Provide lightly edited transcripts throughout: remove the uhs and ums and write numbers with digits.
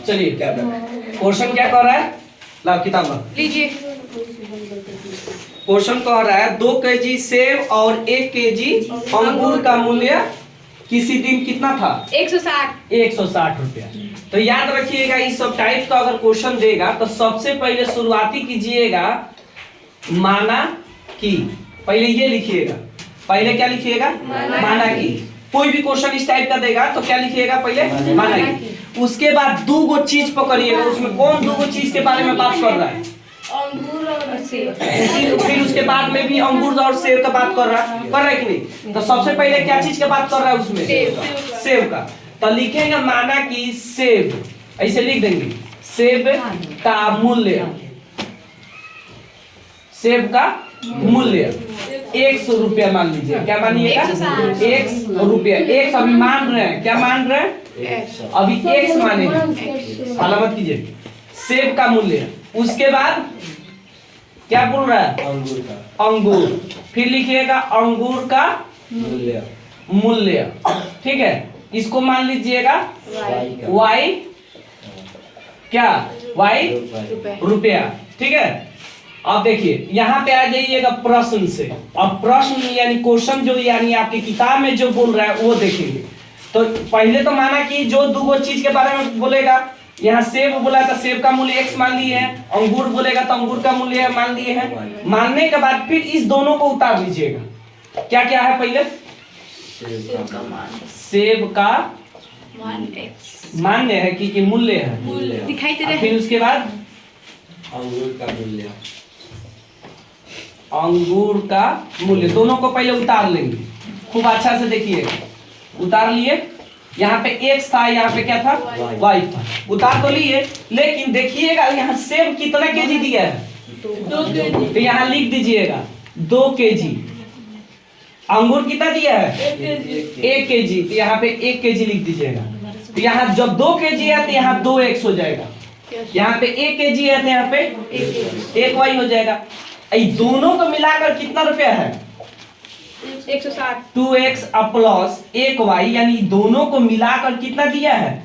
चलिए क्वेश्चन क्या कह रहा है, लाओ किताब लीजिए। क्वेश्चन कह रहा है 2 केजी सेब और 1 केजी अंगूर का मूल्य किसी दिन कितना था? 160। 160 रुपया। तो याद रखिएगा इस सब टाइप का अगर क्वेश्चन देगा तो सबसे पहले शुरुआती कीजिएगा माना कि, पहले ये लिखिएगा, पहले क्या लिखिएगा? माना कि। कोई भी क्वेश्चन इस टाइप का देगा तो क्या लिखिएगा? पहले माना कि। उसके बाद 2 चीज पकड़िएगा, उसमें कौन 2 चीज के बारे में बात कर रहा है? अंगूर और सेब। फिर उसके बाद में भी अंगूर और सेब का बात कर रहा है कि नहीं? तो सबसे पहले क्या चीज का बात कर रहा है उसमें? सेब का। तो लिखेंगे माना कि सेब, ऐसे लिख देंगे, सेब का मूल्य, सेब का मूल्य 100 रुपया मान लीजिए। क्या मानिएगा? 100 रुपया। 100 अभी मान रहे हैं, क्या मान रहे हैं? अभी 100 माने, हाला मत कीजिए। सेब का मूल्य, उसके बाद क्या बोल रहा है? अंगूर का। अंगूर। फिर लिखिएगा अंगूर का मूल्य। ठीक है, इसको मान लीजिएगा y, क्या? y रुपया। ठीक है, अब देखिए यहाँ पे आ जाइएगा प्रश्न से। अब प्रश्न यानी क्वेश्चन जो यानी आपकी किताब में जो बोल रहा है वो देखेंगे। तो पहले तो माना कि जो 2 चीज के बारे में बोलेगा, यहाँ सेब बोला तो सेब का मूल्य x मान लिए हैं, अंगूर बोलेगा तो अंगूर का मूल्य मान लिए हैं। मानने के बाद फिर इस दोनों को उतार लीजिएगा। क्या क्या है? पहले सेब का मान्य है कि मूल्य है, दिखाई दे रहा है। फिर उसके बाद अंगूर का मूल्य, अंगूर का मूल्य, दोनों को पहले उतार लेंगे। खूब अच्छा से देखिए, उतार लिए। यहाँ पे x था, यहाँ पे क्या था? y था। उतार तो लिए, लेकिन देखिएगा यहाँ सेब कितना केजी दिया है? 2 केजी। तो यहाँ लिख दीजिएगा 2 केजी। अंगूर कितना दिया है? 1 केजी। तो यहाँ पे 1 केजी लिख दीजिएगा। तो यहाँ जब 2 केजी है तो यहाँ 2x हो जाएगा। यहाँ पे 1 केजी है तो यहाँ पे 1y हो जाएगा। ये दोनों को मिलाकर कितना रुपया है? 160। 2x प्लस 1y, यानी दोनों को मिलाकर कितना दिया है?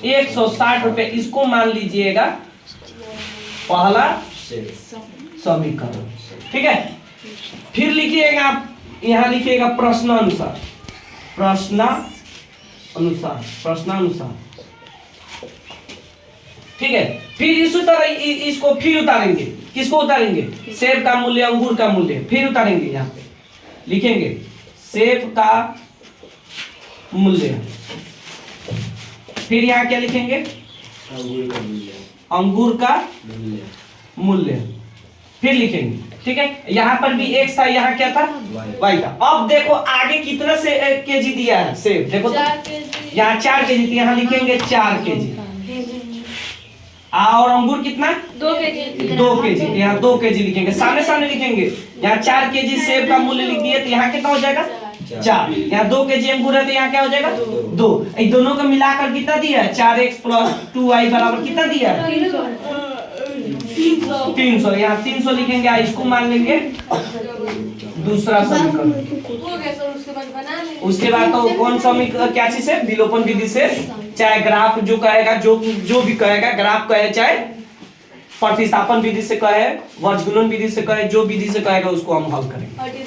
160 रुपए। इसको मान लीजिएगा पहला समीकरण। ठीक है, फिर लिखिएगा आप, यहाँ लिखिएगा प्रश्नानुसार, प्रश्नानुसार। ठीक है, फिर इसी तरह इसको फिर उतारेंगे। किसको उतारेंगे? सेब का मूल्य, अंगूर का मूल्य। फिर उतारेंगे, यहाँ पे लिखेंगे सेब का मूल्य। फिर यहाँ क्या लिखेंगे? अंगूर का मूल्य, अंगूर का मूल्य। फिर लिखेंगे। ठीक है, यहाँ पर भी x था, यहाँ क्या था? y था। अब देखो आगे कितना से केजी दिया है सेब? देखो तो, यहाँ 4 केजी, यहाँ लिखेंगे 4 केजी। और अंगूर कितना? 2 केजी। 2 केजी। यहाँ 2 केजी लिखेंगे, सामने सामने लिखेंगे। यहाँ 4 केजी सेब का मूल्य लिख दिए तो यहाँ कितना हो जाएगा? 4। यहाँ 2 केजी अंगूर है तो यहाँ क्या हो जाएगा? 2। इन दोनों को मिलाकर कितना दिया है? 4x प्लस 2y बराबर कितना दिया है? 300। यहाँ 300 लिखेंगे, इसको मान लेंगे दूसरा समीकरण। उसके बाद तो कौन समीकरण, क्या चीज है? विलोपन विधि से, चाहे ग्राफ जो कहेगा, जो भी कहेगा, ग्राफ कहे चाहे प्रतिस्थापन विधि से कहे, वर्गगुणन विधि से कहे, जो विधि से कहेगा उसको हम हल करेंगे।